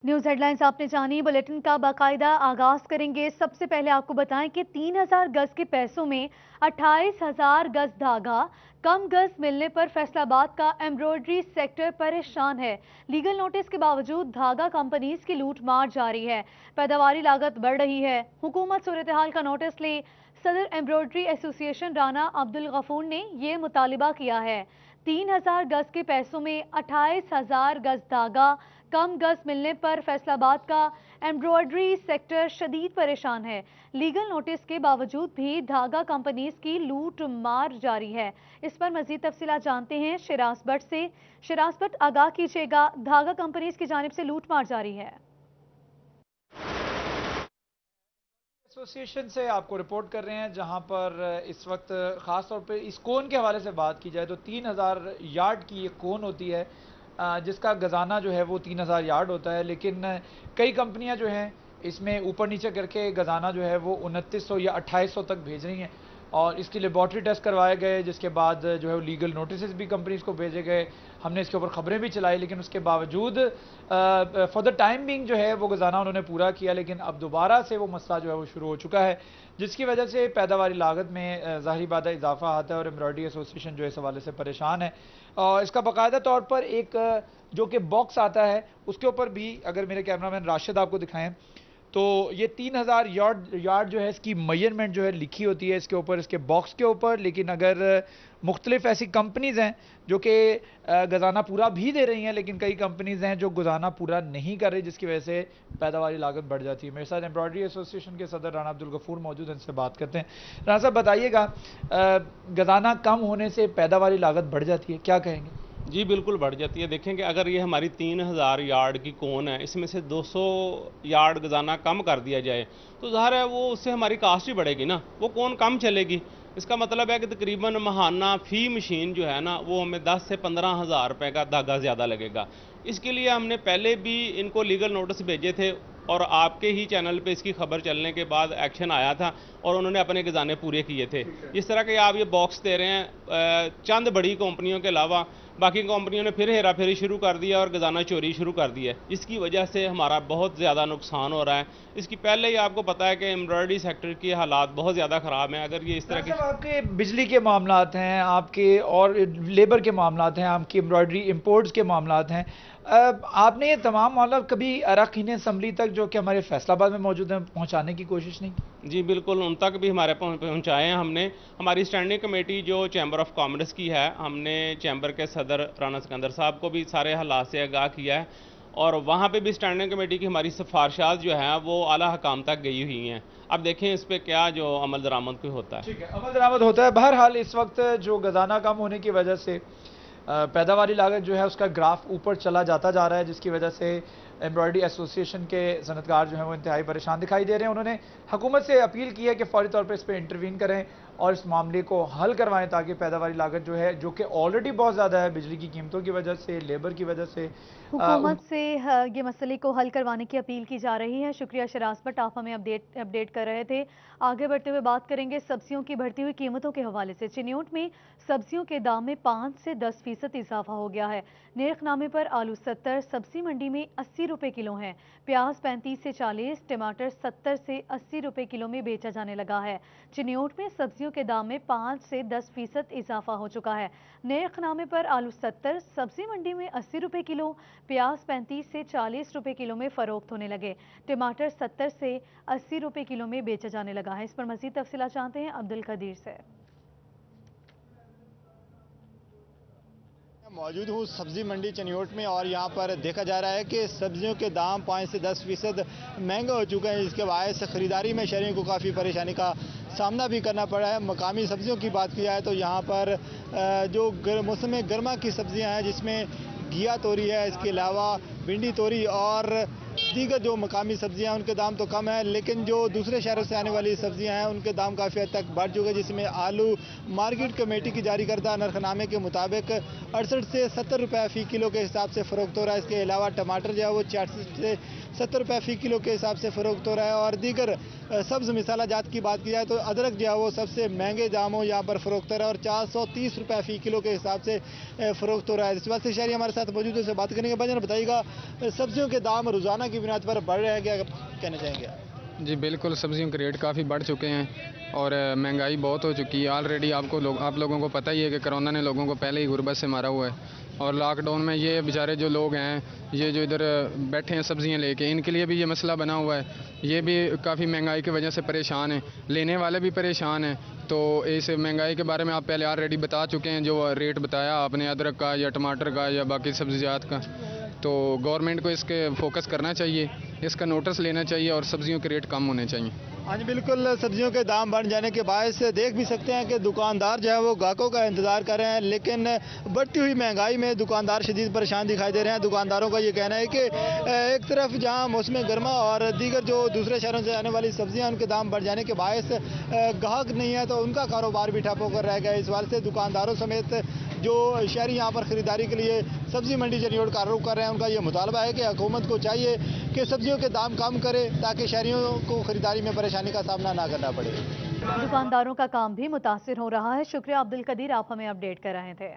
News headlines आपने जानी। Bulletin का बाकायदा आगाज करेंगे। सबसे पहले आपको बताएं कि 3000 गज के पैसों में 28,000 गज धागा, कम गज मिलने पर फैसलाबाद का एम्ब्रॉयडरी सेक्टर परेशान है। लीगल नोटिस के बावजूद धागा कंपनीज की लूट मार जारी है। पैदावारी लागत बढ़ रही है। हुकूमत सूरत हाल का नोटिस ले सदर एम्ब्रॉयडरी एसोसिएशन राना अब्दुल गफूर ने ये मुतालिबा किया है। 3000 गज के पैसों में 28,000 गज धागा, कम गज मिलने पर फैसलाबाद का एम्ब्रॉयडरी सेक्टर शदीद परेशान है। लीगल नोटिस के बावजूद भी धागा कंपनीज की लूट मार जारी है। इस पर मजीद तफसीलात जानते हैं शिराज भट्ट से। शिराज भट्ट, आगाह कीजिएगा, धागा कंपनीज की जानिब से लूट मार जारी है। एसोसिएशन से आपको रिपोर्ट कर रहे हैं, जहां पर इस वक्त खास तौर पे इस कोन के हवाले से बात की जाए तो 3000 यार्ड की ये कोन होती है, जिसका गजाना जो है वो 3000 यार्ड होता है। लेकिन कई कंपनियां जो हैं इसमें ऊपर नीचे करके गजाना जो है वो 2900 या 2800 तक भेज रही हैं, और इसकी लेबॉर्ट्री टेस्ट करवाए गए, जिसके बाद जो है लीगल नोटिस भी कंपनीज को भेजे गए। हमने इसके ऊपर खबरें भी चलाई, लेकिन उसके बावजूद फॉर द टाइम बिंग जो है वो गजाना उन्होंने पूरा किया। लेकिन अब दोबारा से वो मसला जो है वो शुरू हो चुका है, जिसकी वजह से पैदावारी लागत में ज़ाहिर बात है इजाफा आता है, और एम्ब्रॉयडरी एसोसिएशन जो इस हवाले से परेशान है। और इसका बाकायदा तौर पर एक जो कि बॉक्स आता है, उसके ऊपर भी अगर मेरे कैमरामैन राशिद आपको दिखाएं तो ये 3000 यार्ड जो है इसकी मेजरमेंट जो है लिखी होती है इसके ऊपर, इसके बॉक्स के ऊपर। लेकिन अगर मुख्तलिफ ऐसी कंपनीज हैं जो कि गजाना पूरा भी दे रही हैं, लेकिन कई कंपनीज हैं जो गजाना पूरा नहीं कर रही, जिसकी वजह से पैदावारी लागत बढ़ जाती है। मेरे साथ एम्ब्रॉयडरी एसोसिएशन के सदर राना अब्दुल गफूर मौजूद हैं, इनसे बात करते हैं। राना साहब, बताइएगा, गजाना कम होने से पैदावारी लागत बढ़ जाती है, क्या कहेंगे? जी बिल्कुल बढ़ जाती है। देखें कि अगर ये हमारी 3000 यार्ड की कोन है, इसमें से 200 यार्ड गजाना कम कर दिया जाए तो ज़ाहिर है वो उससे हमारी कास्ट ही बढ़ेगी ना, वो कोन कम चलेगी। इसका मतलब है कि तकरीबन महाना फ़ी मशीन जो है ना वो हमें 10 से 15,000 रुपये का धागा ज़्यादा लगेगा। इसके लिए हमने पहले भी इनको लीगल नोटिस भेजे थे, और आपके ही चैनल पे इसकी खबर चलने के बाद एक्शन आया था और उन्होंने अपने गजाने पूरे किए थे। जिस तरह के आप ये बॉक्स दे रहे हैं, चंद बड़ी कंपनियों के अलावा बाकी कंपनियों ने फिर हेरा फेरी शुरू कर दिया और गजाना चोरी शुरू कर दी है, जिसकी वजह से हमारा बहुत ज़्यादा नुकसान हो रहा है। इसकी पहले ही आपको पता है कि एम्ब्रॉयडरी सेक्टर के हालात बहुत ज़्यादा ख़राब हैं। अगर ये इस तरह के आपके बिजली के मामलात हैं, आपके और लेबर के मामलात हैं, आपकी एम्ब्रॉयडरी इंपोर्ट्स के मामलात हैं, आपने ये तमाम मामला कभी अरकान असम्बली तक जो कि हमारे फैसलाबाद में मौजूद हैं पहुंचाने की कोशिश नहीं? जी बिल्कुल, उन तक भी हमारे पहुंचाए हैं हमने। हमारी स्टैंडिंग कमेटी जो चैम्बर ऑफ कॉमर्स की है, हमने चैम्बर के सदर राना सिकंदर साहब को भी सारे हालात से आगाह किया है, और वहाँ पे भी स्टैंडिंग कमेटी की हमारी सिफारिशात जो हैं वो आला हकाम तक गई हुई हैं। अब देखें इस पर क्या जो अमल दरामद कोई होता है। ठीक है, अमल दरामद होता है। बहरहाल इस वक्त जो गजाना कम होने की वजह से पैदावारी लागत जो है उसका ग्राफ ऊपर चला जाता जा रहा है, जिसकी वजह से एम्ब्रॉयडरी एसोसिएशन के सनतकार जो हैं वो इंतहाई परेशान दिखाई दे रहे हैं। उन्होंने हुकूमत से अपील की है कि फौरी तौर पर इस पर इंटरवीन करें और इस मामले को हल करवाएं, ताकि पैदावारी लागत जो है, जो कि ऑलरेडी बहुत ज़्यादा है बिजली की कीमतों की वजह से, लेबर की वजह से, हुकूमत से ये मसले को हल करवाने की अपील की जा रही है। शुक्रिया शिराज भट्ट, आप हमें अपडेट कर रहे थे। आगे बढ़ते हुए बात करेंगे सब्जियों की बढ़ती हुई कीमतों के हवाले से। चिन्योट में सब्जियों के दाम में 5 से 10% इजाफा हो गया है। नेरखनामे पर आलू 70, सब्जी मंडी में 80 रुपए किलो है। प्याज 35 से 40, टमाटर 70 से 80 रुपए किलो में बेचा जाने लगा है। चिन्योट में सब्जियों के दाम में 5 से 10% इजाफा हो चुका है। नेरखनामे पर आलू 70, सब्जी मंडी में 80 रुपए किलो, प्याज 35 से 40 रुपए किलो में फरोख्त होने लगे। टमाटर 70 से 80 रुपए किलो में बेचा जाने लगा है। इस पर मजीद तफसीलात जानते हैं अब्दुल कदीर से। मौजूद हूँ सब्जी मंडी चनियोट में, और यहाँ पर देखा जा रहा है कि सब्जियों के दाम 5 से 10% महंगे हो चुके हैं, जिसके बायस खरीदारी में शहरियों को काफ़ी परेशानी का सामना भी करना पड़ा है। मकामी सब्जियों की बात की जाए तो यहाँ पर जो मौसम गर्मा की सब्जियाँ हैं, जिसमें घिया तोरी है, इसके अलावा भिंडी तोरी और दीगर जो मकामी सब्जियां उनके दाम तो कम है, लेकिन जो दूसरे शहरों से आने वाली सब्जियां हैं उनके दाम काफ़ी हद तक बढ़ चुके हैं, जिसमें आलू मार्केट कमेटी की जारी करदा नरखनामे के मुताबिक 68 से 70 रुपये फ़ी किलो के हिसाब से फ़रोख्त हो रहा है। इसके अलावा टमाटर जो है वो 66 से 70 रुपये फ़ी किलो के हिसाब से फ़रोख्त हो रहा है। और दीगर सब्ज़ मिसाला जात की बात की जाए तो अदरक जो है वो सबसे महंगे दामों यहाँ पर फ़रोख्त हो रहा है और 430 रुपये फ़ी किलो के हिसाब से फ़रोख्त हो रहा है। इस बात से शहरी हमारे साथ मौजूद है, उससे बात करेंगे। भाईजान बताइएगा, सब्जियों के दाम रोज़ाना की बुनियाद पर बढ़ रहे हैं, क्या कहना चाहेंगे? जी बिल्कुल, सब्जियों के रेट काफ़ी बढ़ चुके हैं और महंगाई बहुत हो चुकी है। ऑलरेडी आप लोगों को पता ही है कि कोरोना ने लोगों को पहले ही गुर्बत से मारा हुआ है और लॉकडाउन में ये बेचारे जो लोग हैं, ये जो इधर बैठे हैं सब्जियां लेके, इनके लिए भी ये मसला बना हुआ है। ये भी काफ़ी महंगाई की वजह से परेशान हैं, लेने वाले भी परेशान हैं। तो इस महंगाई के बारे में आप पहले ऑलरेडी बता चुके हैं, जो रेट बताया आपने अदरक का या टमाटर का या बाकी सब्जियात का। तो गवर्नमेंट को इसके फोकस करना चाहिए, इसका नोटिस लेना चाहिए और सब्जियों के रेट कम होने चाहिए। हाँ जी बिल्कुल, सब्जियों के दाम बढ़ जाने के बायस देख भी सकते हैं कि दुकानदार जो है वो ग्राहकों का इंतज़ार कर रहे हैं, लेकिन बढ़ती हुई महंगाई में दुकानदार शदीद परेशान दिखाई दे रहे हैं। दुकानदारों का ये कहना है कि एक तरफ जहां मौसम गर्मा और दीगर जो दूसरे शहरों से आने वाली सब्जियां उनके दाम बढ़ जाने के बायस ग्राहक नहीं है, तो उनका कारोबार भी ठप होकर रह गया। इस बात से दुकानदारों समेत जो शहरी यहाँ पर ख़रीदारी के लिए सब्ज़ी मंडी चनियोट का रुख कर रहे हैं, उनका ये मुतालबा है कि हुकूमत को चाहिए कि सब्जियों के दाम कम करे ताकि शहरियों को ख़रीदारी में परेशानी का सामना ना करना पड़े। दुकानदारों का काम भी मुतासिर हो रहा है। शुक्रिया अब्दुल कदीर, आप हमें अपडेट कर रहे थे।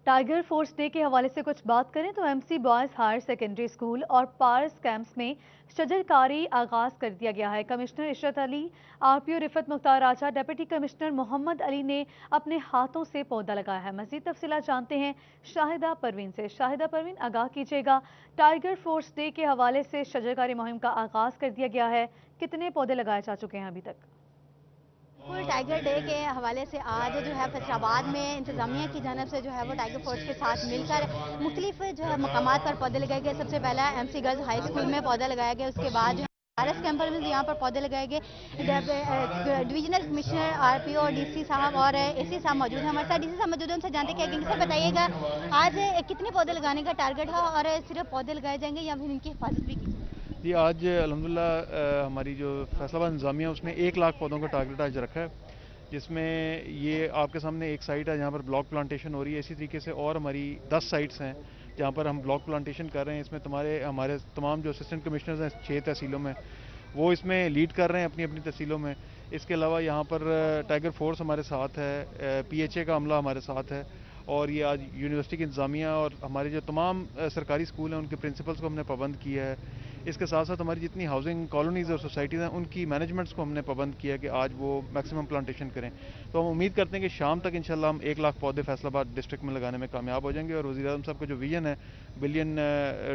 टाइगर फोर्स डे के हवाले से कुछ बात करें तो MC boys higher secondary school और पारस कैंप्स में शजरकारी आगाज कर दिया गया है। कमिश्नर इशरत अली, आरपीओ रिफत मुख्तार राजा, डिप्टी कमिश्नर मोहम्मद अली ने अपने हाथों से पौधा लगाया है। मजीद तफसीलात जानते हैं शाहिदा परवीन से। शाहिदा परवीन, आगाह कीजिएगा, टाइगर फोर्स डे के हवाले से शजरकारी मुहिम का आगाज कर दिया गया है, कितने पौधे लगाए जा चुके हैं अभी तक? बिल्कुल, टाइगर डे के हवाले से आज जो है फैसलाबाद में इंतजामिया की जानब से जो है वो टाइगर फोर्स के साथ मिलकर मुख्तलिफ जो है मकामात पर पौधे लगाए गए। सबसे पहला एमसी गर्ल्स हाई स्कूल में पौधा लगाया गया, उसके बाद जो पारस कैंपस में यहाँ पर पौधे लगाए गए। डिवीजनल कमिश्नर, आरपीओ, डीसी साहब और एसी साहब मौजूद हैं हमारे साथ। डीसी साहब मौजूद हैं, उनसे जानते हैं कि सर बताइएगा आज कितने पौधे लगाने का टारगेट है और सिर्फ पौधे लगाए जाएंगे या फिर इनकी हिफाजत भी की? जी, आज अल्हम्दुलिल्लाह हमारी जो फैसलाबाद इंतजामिया उसने 1 लाख पौधों का टारगेट आज रखा है, जिसमें ये आपके सामने एक साइट है जहाँ पर ब्लॉक प्लांटेशन हो रही है। इसी तरीके से और हमारी 10 साइट्स हैं जहाँ पर हम ब्लॉक प्लांटेशन कर रहे हैं। इसमें हमारे तमाम जो असिस्टेंट कमिश्नर्स हैं 6 तहसीलों में, वो इसमें लीड कर रहे हैं अपनी अपनी तहसीलों में। इसके अलावा यहाँ पर टाइगर फोर्स हमारे साथ है, PHA का अमला हमारे साथ है और ये आज यूनिवर्सिटी की इंतजामिया और हमारे जो तमाम सरकारी स्कूल हैं उनके प्रिंसिपल्स को हमने पाबंद किया है। इसके साथ साथ हमारी जितनी हाउसिंग कॉलोनीज़ और सोसाइटीज़ हैं उनकी मैनेजमेंट्स को हमने पाबंद किया कि आज वो मैक्सिमम प्लांटेशन करें। तो हम उम्मीद करते हैं कि शाम तक इंशाल्लाह हम 1 लाख पौधे फैसलाबाद डिस्ट्रिक्ट में लगाने में कामयाब हो जाएंगे और वज़ीर-ए-आज़म साहब का जो विजन है बिलियन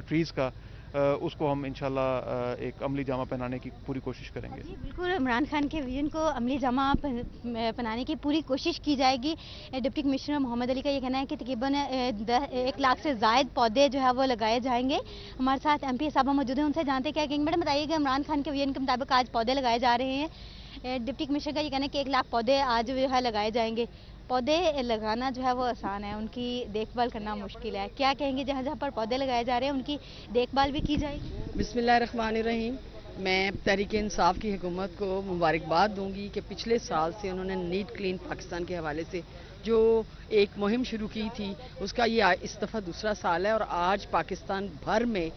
ट्रीज़ का, उसको हम इंशाल्लाह एक अमली जामा पहनाने की पूरी कोशिश करेंगे। जी बिल्कुल, इमरान खान के विजन को अमली जामा पहनाने की पूरी कोशिश की जाएगी। डिप्टी कमिश्नर मोहम्मद अली का ये कहना है कि तकरीबन 1 लाख से ज़ायद पौधे जो है वो लगाए जाएंगे। हमारे साथ MP साहब मौजूद हैं, उनसे जानते क्या कहेंगे। मैडम बताइएगा, इमरान खान के विजन के मुताबिक आज पौधे लगाए जा रहे हैं। डिप्टी कमिश्नर का ये कहना है कि 1 लाख पौधे आज जो है लगाए जाएंगे। पौधे लगाना जो है वो आसान है, उनकी देखभाल करना मुश्किल है। क्या कहेंगे, जहाँ जहाँ पर पौधे लगाए जा रहे हैं उनकी देखभाल भी की जाएगी? बिस्मिल्लाहिर्रहमानिर्रहीम। मैं तहरीक इंसाफ की हुकूमत को मुबारकबाद दूंगी कि पिछले साल से उन्होंने नीट क्लीन पाकिस्तान के हवाले से जो एक मुहिम शुरू की थी उसका ये इस दफ़ा दूसरा साल है और आज पाकिस्तान भर में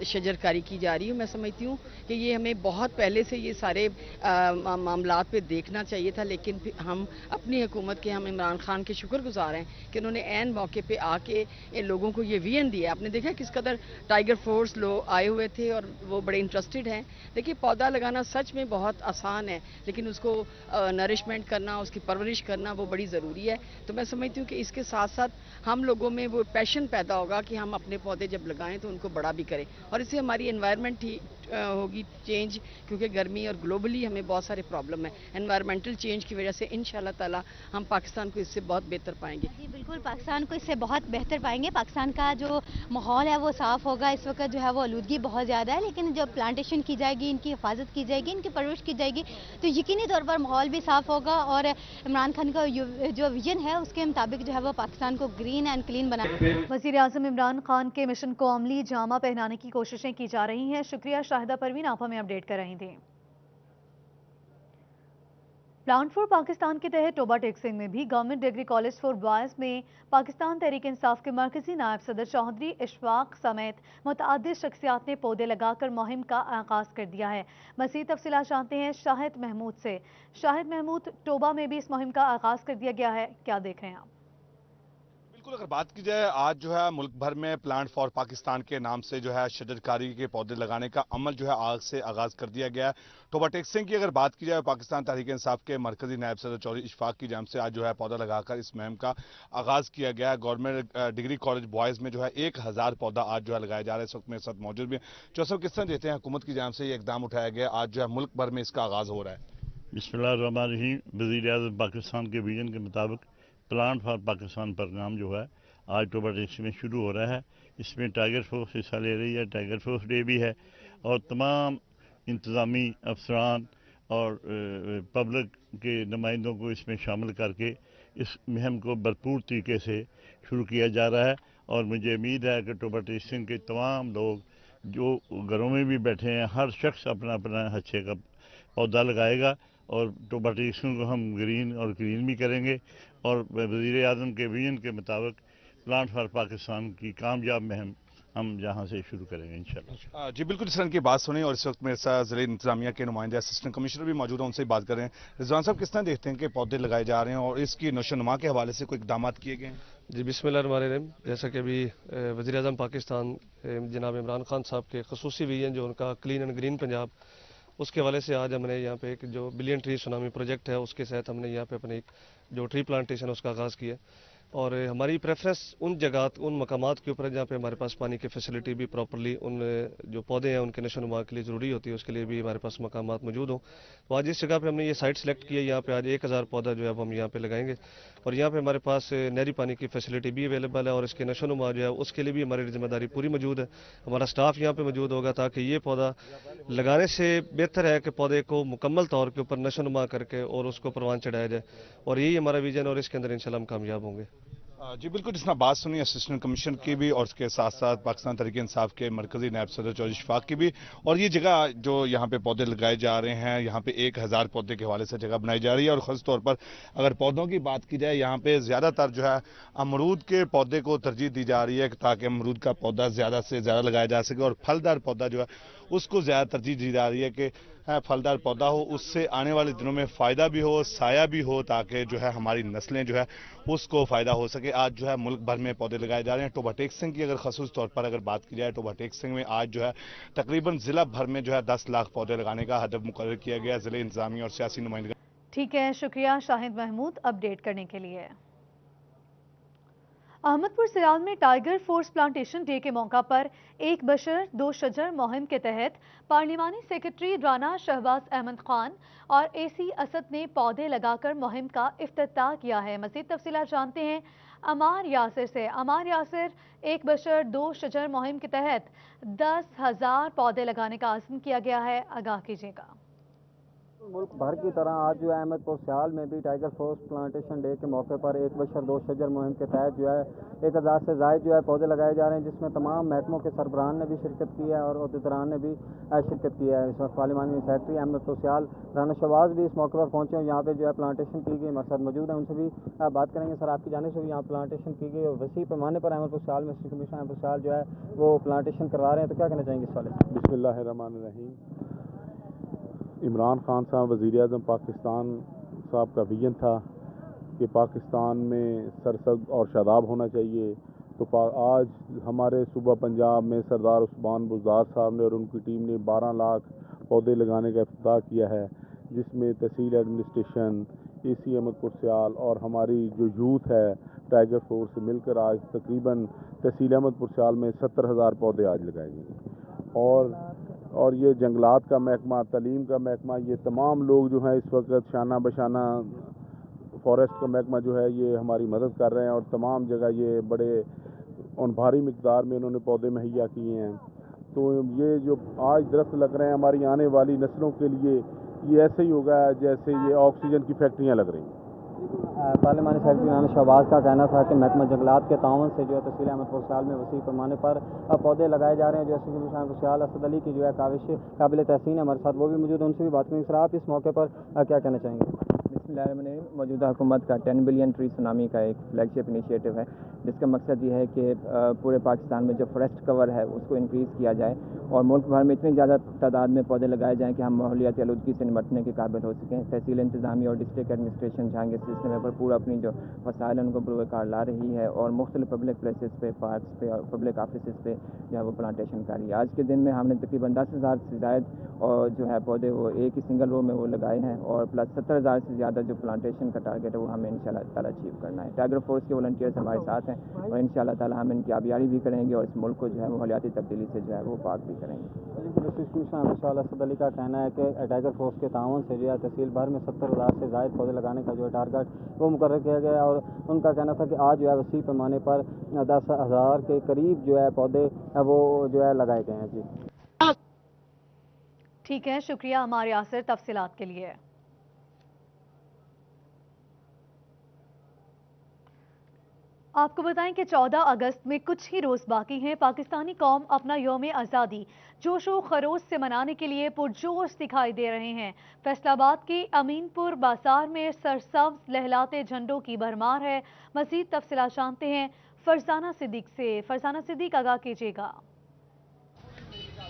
शजरकारी की जा रही है। मैं समझती हूँ कि ये हमें बहुत पहले से ये सारे मामलात पे देखना चाहिए था, लेकिन हम अपनी हुकूमत के, हम इमरान खान के शुक्रगुजार हैं कि उन्होंने ऐन मौके पे आके इन लोगों को ये विजन दिया। आपने देखा किस कदर टाइगर फोर्स लोग आए हुए थे और वो बड़े इंटरेस्टेड हैं। देखिए, पौधा लगाना सच में बहुत आसान है, लेकिन उसको नरिशमेंट करना, उसकी परवरिश करना वो बड़ी ज़रूरी है। तो मैं समझती हूँ कि इसके साथ साथ हम लोगों में वो पैशन पैदा होगा कि हम अपने पौधे जब लगाएं तो उनको बड़ा भी करें और इससे हमारी एनवायरनमेंट ही होगी चेंज, क्योंकि गर्मी और ग्लोबली हमें बहुत सारे प्रॉब्लम है। एनवायरमेंटल चेंज की वजह से इंशाल्लाह ताला हम पाकिस्तान को इससे बहुत बेहतर पाएंगे। जी बिल्कुल, पाकिस्तान को इससे बहुत बेहतर पाएंगे। पाकिस्तान का जो माहौल है वो साफ़ होगा। इस वक्त जो है वो आलूदगी बहुत ज़्यादा है, लेकिन जब प्लांटेशन की जाएगी, इनकी हिफाजत की जाएगी, इनकी परवरिश की जाएगी, तो यकीनी तौर पर माहौल भी साफ़ होगा और इमरान खान का जो विजन है उसके मुताबिक जो है वो पाकिस्तान को ग्रीन एंड क्लीन बना। वज़ीर आज़म इमरान खान के मिशन को अमली जामा पहनाने की कोशिशें की जा रही हैं। शुक्रिया शाहिदा परवीन, आप हमें अपडेट कर रही थी। प्लान फॉर पाकिस्तान के तहत टोबा टेक्सिंग में भी government degree college for boys में पाकिस्तान तहरीक इंसाफ के मरकजी नायब सदर चौधरी इशफाक समेत मुतअद्दिद शख्सियात ने पौधे लगाकर मुहिम का आगाज कर दिया है। मज़ीद तफसीलात जानते हैं शाहिद महमूद से। शाहिद महमूद, टोबा में भी इस मुहिम का आगाज कर दिया गया है, क्या देख रहे हैं आप? बिल्कुल, अगर बात की जाए आज जो है मुल्क भर में प्लांट फॉर पाकिस्तान के नाम से जो है शजरकारी के पौधे लगाने का अमल जो है आज से आगाज कर दिया गया है। टोबा टेक्सिंग की अगर बात की जाए पाकिस्तान तहरीक इंसाफ के मरकजी नायब सदर चौधरी इशफाक की जानिब से आज जो है पौधा लगाकर इस मुहिम का आगाज किया गया है। गवर्नमेंट डिग्री कॉलेज बॉयज़ में जो है 1000 पौधा आज जो है लगाया जा रहा है। इस वक्त मेरे साथ मौजूद भी है। चौधरी साहब, किस तरह देते हैं हुकूमत की जानिब से ये इकदाम उठाया गया, आज जो है मुल्क भर में इसका आगाज हो रहा है? बिस्मिल्लाहिर्रहमानिर्रहीम। वज़ीर आज़म पाकिस्तान के विजन के मुताबिक प्लांट फॉर पाकिस्तान प्रोग्राम जो है आज टोबा टेक्सिंग में शुरू हो रहा है। इसमें टाइगर फोर्स हिस्सा ले रही है, टाइगर फोर्स डे भी है और तमाम इंतज़ामी अफसरान और पब्लिक के नुमाइंदों को इसमें शामिल करके इस मुहिम को भरपूर तरीके से शुरू किया जा रहा है। और मुझे उम्मीद है कि टोबा टेक्सिंग के तमाम लोग जो घरों में भी बैठे हैं, हर शख्स अपना अपना अच्छे का पौधा लगाएगा और टोबा टेक्सिंग को हम ग्रीन और क्लीन भी करेंगे। और वज़ीर आज़म के विजन के मुताबिक प्लांट फॉर पाकिस्तान की कामयाब मुहिम हम जहां से शुरू करेंगे इंशाल्लाह। जी बिल्कुल, इस तरह की बात सुनी और इस वक्त मेरे साथ ज़िले इंतजामिया के नुमाइंदे असिस्टेंट कमिश्नर भी मौजूद हैं, उनसे बात कर रहे हैं। रिजवान साहब, किस तरह देखते हैं कि पौधे लगाए जा रहे हैं और इसकी नशोनुमा के हवाले से कोई इक़दाम किए गए हैं? जी बिस्मिल्लाहिर्रहमानिर्रहीम। जैसा कि अभी वज़ीर आज़म पाकिस्तान जनाब इमरान खान साहब के ख़ुसूसी विजन जो उनका क्लीन एंड ग्रीन पंजाब, उसके हवाले से आज हमने यहाँ पे एक जो बिलियन ट्री सुनामी प्रोजेक्ट है उसके तहत हमने यहाँ पे अपने एक जो ट्री प्लांटेशन उसका आगाज़ किया। और हमारी प्रेफरेंस उन जगह उन मकामात के ऊपर है जहाँ पे हमारे पास पानी की फैसिलिटी भी प्रॉपर्ली उन जो पौधे हैं उनके नशोनुमा के लिए ज़रूरी होती है, उसके लिए भी हमारे पास मकामात मौजूद हों। तो आज इस जगह पे हमने ये साइट सेलेक्ट की है। यहाँ पे आज 1000 पौधा जो है अब हम यहाँ पे लगाएंगे और यहाँ पे हमारे पास नहरी पानी की फैसिलिटी भी अवेलेबल है और इसके नशोनुमा जो है उसके लिए भी हमारी जिम्मेदारी पूरी मौजूद है। हमारा स्टाफ यहाँ पे मौजूद होगा ताकि ये पौधा लगाने से बेहतर है कि पौधे को मुकम्मल तौर के ऊपर नशोनुमा करके और उसको परवान चढ़ाया जाए और यही हमारा विजन और इसके अंदर इंशाल्लाह हम कामयाब होंगे। जी बिल्कुल, जिसने बात सुनी असिस्टेंट कमिश्नर की भी और उसके साथ साथ पाकिस्तान तहरीक इंसाफ के मरकजी नायब सदर चौधरी इशफाक की भी। और ये जगह जो यहाँ पे पौधे लगाए जा रहे हैं, यहाँ पे 1000 पौधे के हवाले से जगह बनाई जा रही है और ख़ास तौर पर अगर पौधों की बात की जाए यहाँ पे ज़्यादातर जो है अमरूद के पौधे को तरजीह दी जा रही है ताकि अमरूद का पौधा ज़्यादा से ज़्यादा लगाया जा सके और फलदार पौधा जो है उसको ज़्यादा तरजीह दी जा रही है कि फलदार पौधा हो, उससे आने वाले दिनों में फ़ायदा भी हो, साया भी हो, ताकि जो है हमारी नस्लें जो है उसको फ़ायदा हो सके। आज जो है मुल्क भर में पौधे लगाए जा रहे हैं। टोबा टेक्सिंग की अगर खसूस तौर पर अगर बात की जाए, टोबा टेक्सिंग में आज जो है तकरीबन ज़िला भर में जो है 10 लाख पौधे लगाने का हदफ मुकर्रर किया गया ज़िले इंतजामिया और सियासी नुमाइंदगी। ठीक है, शुक्रिया शाहिद महमूद अपडेट करने के लिए। अहमदपुर सियाल में टाइगर फोर्स प्लांटेशन डे के मौका पर एक बशर दो शजर मुहिम के तहत पार्लिमानी सेक्रेटरी राना शहबाज अहमद खान और एसी असद ने पौधे लगाकर मुहिम का इफ्तिताह किया है। मज़ीद तफसीलात जानते हैं अमार यासिर से। अमार यासिर, एक बशर दो शजर मुहिम के तहत 10,000 पौधे लगाने का आज़म किया गया है, आगाह कीजिएगा। मुल्क भर की तरह आज जो है अहमदपुर सियाल में भी टाइगर फोर्स प्लांटेशन डे के मौके पर एक बशर दो शजर मुहिम के तहत जो है 1000 से ज़ायद जो है पौधे लगाए जा रहे हैं, जिसमें तमाम महकमों के सरबराहान ने भी शिरकत की है और अहदेदारान ने भी शिरकत की है। इस वक्त पार्लिमानी सेक्रेटरी अहमदपुर सियाल राना शहबाज भी इस मौके पर पहुँचे और यहाँ पे जो है प्लांटेशन की गई हमारे साथ मौजूद है, उनसे भी बात करेंगे। सर, आपकी जाने से भी यहाँ प्लांटेशन की गई और वसी पैमाने पर अहमदपुर सियाल में कमिश्नर अहमदपुर सियाल जो है वो प्लांटेशन करवा रहे हैं, तो क्या कहना चाहेंगे इस वाले से? बिस्मिल्लाहिर्रहमानिर्रहीम। इमरान खान साहब वज़ीर आज़म पाकिस्तान साहब का विजन था कि पाकिस्तान में सरसब्ज़ और शादाब होना चाहिए। तो आज हमारे सूबा पंजाब में सरदार उस्मान बुज़दार साहब ने और उनकी टीम ने 12 लाख पौधे लगाने का इफ्तिताह किया है, जिसमें तहसील एडमिनिस्ट्रेशन, एसी अहमदपुर सियाल और हमारी जो यूथ है टाइगर फोर्स से मिलकर आज तकरीबन तहसील अहमदपुर सियाल में 70,000 पौधे आज लगाए गए। और ये जंगलात का महकमा, तालीम का महकमा, ये तमाम लोग जो हैं इस वक्त शाना बशाना फॉरेस्ट का महकमा जो है ये हमारी मदद कर रहे हैं और तमाम जगह ये बड़े और भारी मिकदार में उन्होंने पौधे मुहैया किए हैं। तो ये जो आज दरख्त लग रहे हैं हमारी आने वाली नस्लों के लिए ये ऐसे ही होगा जैसे ये ऑक्सीजन की फैक्ट्रियाँ लग रही हैं। पार्लिमानी सेक्रेटरी राना शहबाज का कहना था कि महकमा जंगलात के ताउन से जो है तहसील अहमदपुर सियाल में वसी पैमाने पर पौधे लगाए जा रहे हैं। जो एसपी अहमदपुर सियाल असद अली की जो है काविश काबिल तहसीन है हमारे साथ, वो भी मौजूद है, उनसे भी बात करेंगे। सर, आप इस मौके पर क्या कहना चाहेंगे? मौजूदा हुकूमत का 10 बिलियन ट्री सुनामी का एक फ्लैगशिप इनिशिएटिव है, जिसका मकसद ये है कि पूरे पाकिस्तान में जो फॉरेस्ट कवर है उसको इंक्रीज़ किया जाए और मुल्क भर में इतनी ज़्यादा तादाद में पौधे लगाए जाएँ कि हम माहौलियाती आलूदगी से निपटने के काबिल हो सकें। तहसील इंतज़ामिया और डिस्ट्रिक्ट एडमिनिस्ट्रेशन जहाँ इस सिलसिले पर पूरा अपनी जो वसाइल उनको बरूकार ला रही है और मुख्तलिफ पब्लिक प्लेसेस पे, पार्क्स पे और पब्लिक ऑफिस पे जो है वो प्लांटेशन कर रही है। आज के दिन में हमने तकरीबन 10,000 से ज़ायद और जो है पौधे वो एक ही सिंगल रो में वो लगाए हैं और प्लस 70,000 से ज़्यादा जो प्लांटेशन का टारगेट है वो हमें इंशाल्लाह ताला अचीव करना है। टाइगर फोर्स के वॉलंटियर्स हमारे साथ हैं और इंशाल्लाह ताला हम इनकी आबियारी भी करेंगे और इस मुल्क को जो है माहौलियाती तब्दीली से जो है वो पाक भी करेंगे। असद अली का कहना है कि टाइगर फोर्स के ताउन से जो है तहसील भर में 70,000 से ज़ायद पौधे लगाने का जो है टारगेट वो मुकर्रर किया गया और उनका कहना था कि आज जो है वसी पैमाने पर 10,000 के करीब जो है पौधे वो जो है लगाए गए हैं। जी ठीक है, शुक्रिया हमारे यासिर तफसीलात के लिए। आपको बताएं कि 14 अगस्त में कुछ ही रोज बाकी हैं। पाकिस्तानी कौम अपना यौम आज़ादी जोशो खरोश से मनाने के लिए पुरजोश दिखाई दे रहे हैं। फैसलाबाद के अमीनपुर बाजार में सरसब्ज लहलाते झंडों की भरमार है। मजीद तफसीलात जानते हैं फरजाना सिद्दीक से। फरजाना सिद्दीक, आगाह कीजिएगा।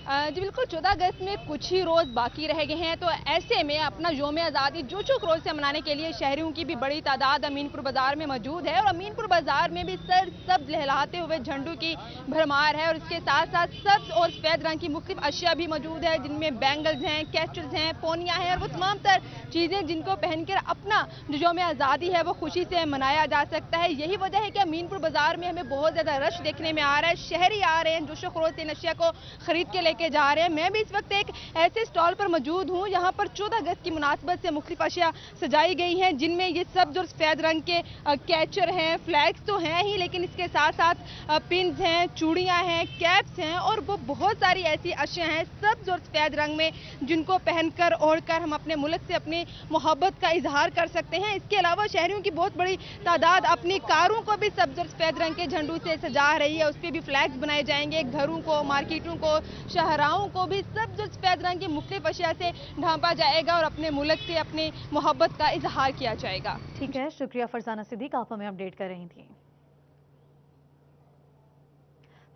जी बिल्कुल, 14 अगस्त में कुछ ही रोज़ बाकी रह गए हैं, तो ऐसे में अपना यौम आज़ादी जोशो खरोश से मनाने के लिए शहरियों की भी बड़ी तादाद अमीनपुर बाज़ार में मौजूद है और अमीनपुर बाज़ार में भी सरसब्ज लहलाते हुए झंडों की भरमार है और इसके साथ साथ सब्ज और सफ़ेद रंग की मुख्तलिफ अशिया भी मौजूद है, जिनमें बैंगल्स हैं, कैस्टल्स हैं, पोनियाँ हैं और वो तमाम तर चीज़ें जिनको पहनकर अपना जो यौम आज़ादी है वो खुशी से मनाया जा सकता है। यही वजह है कि अमीनपुर बाज़ार में हमें बहुत ज़्यादा रश देखने में आ रहा है। शहरी आ रहे हैं जोशो खरोश से इन अशिया को खरीद के लेके जा रहे हैं। मैं भी इस वक्त एक ऐसे स्टॉल पर मौजूद हूं यहाँ पर 14 अगस्त की मुनासबत से मुख्तलिफ अशिया सजाई गई हैं, जिनमें ये सब्ज और सफेद रंग के कैचर हैं, फ्लैग्स तो हैं ही, लेकिन इसके साथ साथ पिन्स हैं, चूड़ियां हैं, कैप्स हैं और वो बहुत सारी ऐसी अशिया हैं सब्ज और सफेद रंग में जिनको पहनकर ओढ़कर हम अपने मुल्क से अपनी मोहब्बत का इजहार कर सकते हैं। इसके अलावा शहरियों की बहुत बड़ी तादाद अपनी कारों को भी सब्ज और सफेद रंग के झंडों से सजा रही है, उस पर भी फ्लैग्स बनाए जाएंगे। घरों को, मार्केटों को, शहराओं को भी सब्ज और सफेद रंग की मुख्तलिफ अशिया से ढांपा जाएगा और अपने मुल्क से अपनी मोहब्बत का इजहार किया जाएगा। ठीक है, शुक्रिया फरजाना सिद्दीक, आप हमें अपडेट कर रही थी।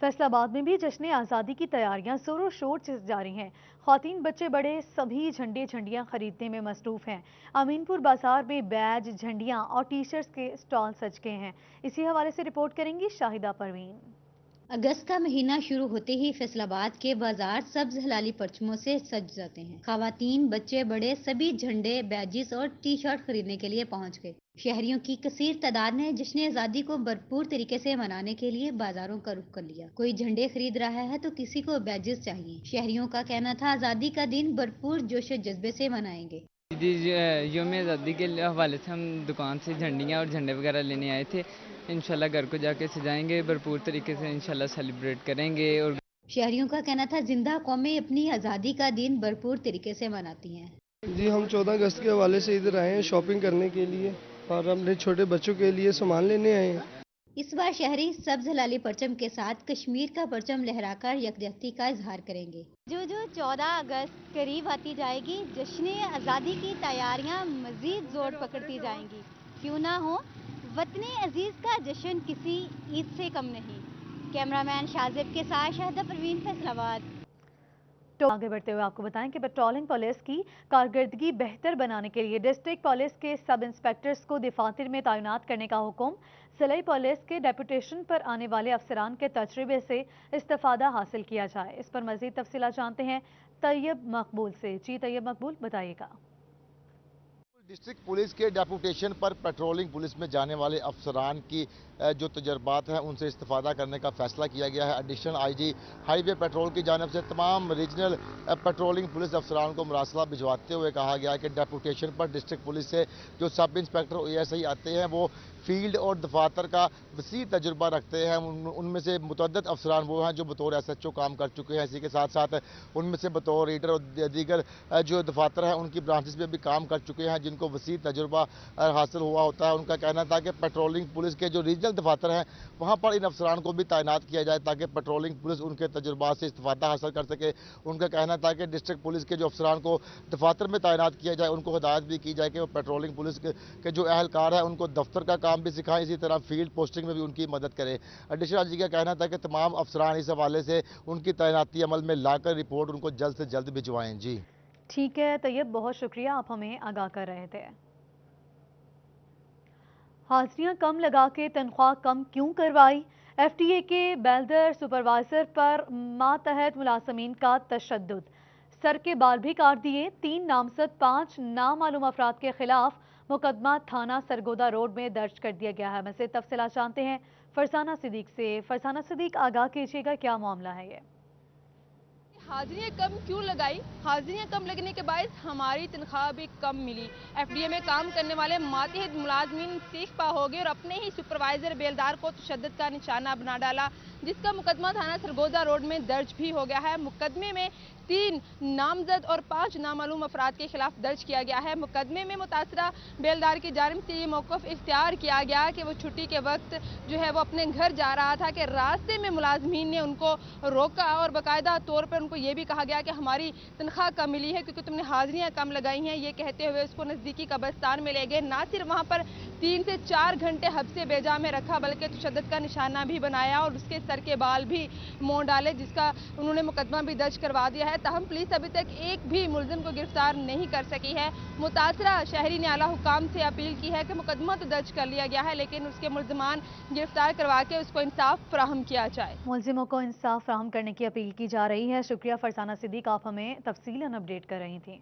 फैसलाबाद में भी जश्न आज़ादी की तैयारियां जोरों शोर से जारी हैं। ख्वातीन, बच्चे बड़े सभी झंडियां खरीदने में मसरूफ हैं। अमीनपुर बाजार में बैज, झंडियां और टी शर्ट्स के स्टॉल सज गए हैं। इसी हवाले से रिपोर्ट करेंगी शाहिदा परवीन। अगस्त का महीना शुरू होते ही फैसलाबाद के बाजार सब्ज हलाली परचमों से सज जाते हैं। खवातीन, बच्चे बड़े सभी झंडे, बैजिस और टी शर्ट खरीदने के लिए पहुंच गए। शहरियों की कसीर तादाद ने जश्न आज़ादी को भरपूर तरीके से मनाने के लिए बाजारों का रुख कर लिया। कोई झंडे खरीद रहा है तो किसी को बैजिस चाहिए। शहरियों का कहना था आज़ादी का दिन भरपूर जोश और जज्बे से मनाएंगे। यौम आज़ादी के हवाले से हम दुकान से झंडियाँ और झंडे वगैरह लेने आए थे। इंशाल्लाह घर को जाके सजाएंगे, भरपूर तरीके से इंशाल्लाह सेलिब्रेट करेंगे। और शहरियों का कहना था जिंदा कौमें अपनी आज़ादी का दिन भरपूर तरीके से मनाती हैं। जी, हम 14 अगस्त के हवाले से इधर आए हैं शॉपिंग करने के लिए और अपने छोटे बच्चों के लिए सामान लेने आए हैं। इस बार शहरी सब्ज हलाली परचम के साथ कश्मीर का परचम लहराकर यकजहती का इजहार करेंगे। जो 14 अगस्त करीब आती जाएगी, जश्न आज़ादी की तैयारियां मजीद जोर पकड़ती जाएंगी। क्यों ना हो, वतने अजीज का जश्न किसी ईद से कम नहीं। कैमरामैन शाजिब के साथ शाहिदा परवीन, फैसलाबाद। आगे बढ़ते हुए आपको बताएं कि पेट्रोलिंग पुलिस की कारकर्दगी बेहतर बनाने के लिए डिस्ट्रिक्ट पुलिस के सब इंस्पेक्टर्स को दफातर में तैनात करने का हुक्म। जिला पुलिस के डेपुटेशन पर आने वाले अफसरान के तजर्बे से इस्तेफादा हासिल किया जाए। इस पर मजीद तफसीलात जानते हैं तैयब मकबूल से। जी तैयब मकबूल, बताइएगा। डिस्ट्रिक्ट पुलिस के डेपुटेशन पर पेट्रोलिंग पुलिस में जाने वाले अफसरान की جو تجربات ہیں ان سے استفادہ کرنے کا فیصلہ کیا گیا ہے۔ Additional I G highway patrol کی جانب سے تمام ریجنل پیٹرولنگ پولیس افسران کو مراسلہ بھجواتے ہوئے کہا گیا کہ ڈیپوٹیشن پر ڈسٹرکٹ پولیس سے جو سب انسپیکٹر ASI آتے ہیں وہ فیلڈ اور دفاتر کا وسیع تجربہ رکھتے ہیں۔ ان میں سے متعدد افسران وہ ہیں جو بطور SHO کام کر چکے ہیں، اسی کے ساتھ ساتھ ان میں سے بطور ریڈر اور دیگر جو دفاتر ہیں ان کی برانچز میں بھی کام کر چکے ہیں جن کو وسیع تجربہ حاصل ہوا ہوتا ہے۔ ان کا کہنا تھا کہ پیٹرولنگ پولیس کے جو ریجنل دفاتر ہیں وہاں پر ان افسران کو بھی تعینات کیا جائے تاکہ پیٹرولنگ پولیس ان کے تجربات سے استفادہ حاصل کر سکے۔ ان کا کہنا تھا کہ ڈسٹرکٹ پولیس کے جو افسران کو دفاتر میں تعینات کیا جائے ان کو ہدایت بھی کی جائے کہ وہ پیٹرولنگ پولیس کے جو اہلکار ہیں ان کو دفتر کا کام بھی سکھائیں، اسی طرح فیلڈ پوسٹنگ میں بھی ان کی مدد کرے۔ ایڈیشنل جی کا کہنا تھا کہ تمام افسران اس حوالے سے ان کی تعیناتی عمل میں لا کر رپورٹ ان کو جلد سے جلد بھجوائیں۔ جی ٹھیک ہے طیب، بہت شکریہ، آپ ہمیں آگاہ کر رہے تھے۔ حاضریاں کم لگا کے تنخواہ کم کیوں کروائی؟ FTA کے بیلدر سپروائزر پر ماتحت ملازمین کا تشدد، سر کے بال بھی کاٹ دیے۔ 3 نامزد 5 نامعلوم افراد کے خلاف مقدمہ تھانہ سرگودا روڈ میں درج کر دیا گیا ہے۔ مزید تفصیلات جانتے ہیں فرزانہ صدیق سے۔ فرزانہ صدیق، آگاہ کیجیے گا کیا معاملہ ہے یہ؟ حاضریاں کم کیوں لگائی؟ حاضریاں کم لگنے کے باعث ہماری تنخواہ بھی کم ملی۔ FTA میں کام کرنے والے ماتحت ملازمین سیخ پا ہو گئے اور اپنے ہی سپروائزر بیلدار کو تشدد کا نشانہ بنا ڈالا، جس کا مقدمہ تھانہ سرگودا روڈ میں درج بھی ہو گیا ہے۔ مقدمے میں 3 نامزد اور 5 نامعلوم افراد کے خلاف درج کیا گیا ہے۔ مقدمے میں متاثرہ بیلدار کی جانب سے یہ موقف اختیار کیا گیا کہ وہ چھٹی کے وقت جو ہے وہ اپنے گھر جا رہا تھا کہ راستے میں ملازمین نے ان کو روکا اور باقاعدہ طور پر ان کو یہ بھی کہا گیا کہ ہماری تنخواہ کم ملی ہے کیونکہ تم نے حاضریاں کم لگائی ہیں۔ یہ کہتے ہوئے اس کو نزدیکی قبرستان میں لے گئے۔ نہ صرف وہاں پر 3 سے 4 گھنٹے حبس بیجا میں رکھا بلکہ تشدد کا نشانہ بھی بنایا اور اس کے سر کے بال بھی مونڈ ڈالے، جس کا انہوں نے مقدمہ بھی درج کروا دیا ہے۔ تاہم پولیس ابھی تک ایک بھی ملزم کو گرفتار نہیں کر سکی ہے۔ متاثرہ شہری نے اعلیٰ حکام سے اپیل کی ہے کہ مقدمہ تو درج کر لیا گیا ہے لیکن اس کے ملزمان گرفتار کروا کے اس کو انصاف فراہم کیا جائے۔ ملزموں کو انصاف فراہم کرنے کی اپیل کی جا رہی ہے۔ شکریہ فرزانہ صدیق، آپ ہمیں تفصیلاً اپڈیٹ کر رہی تھیں۔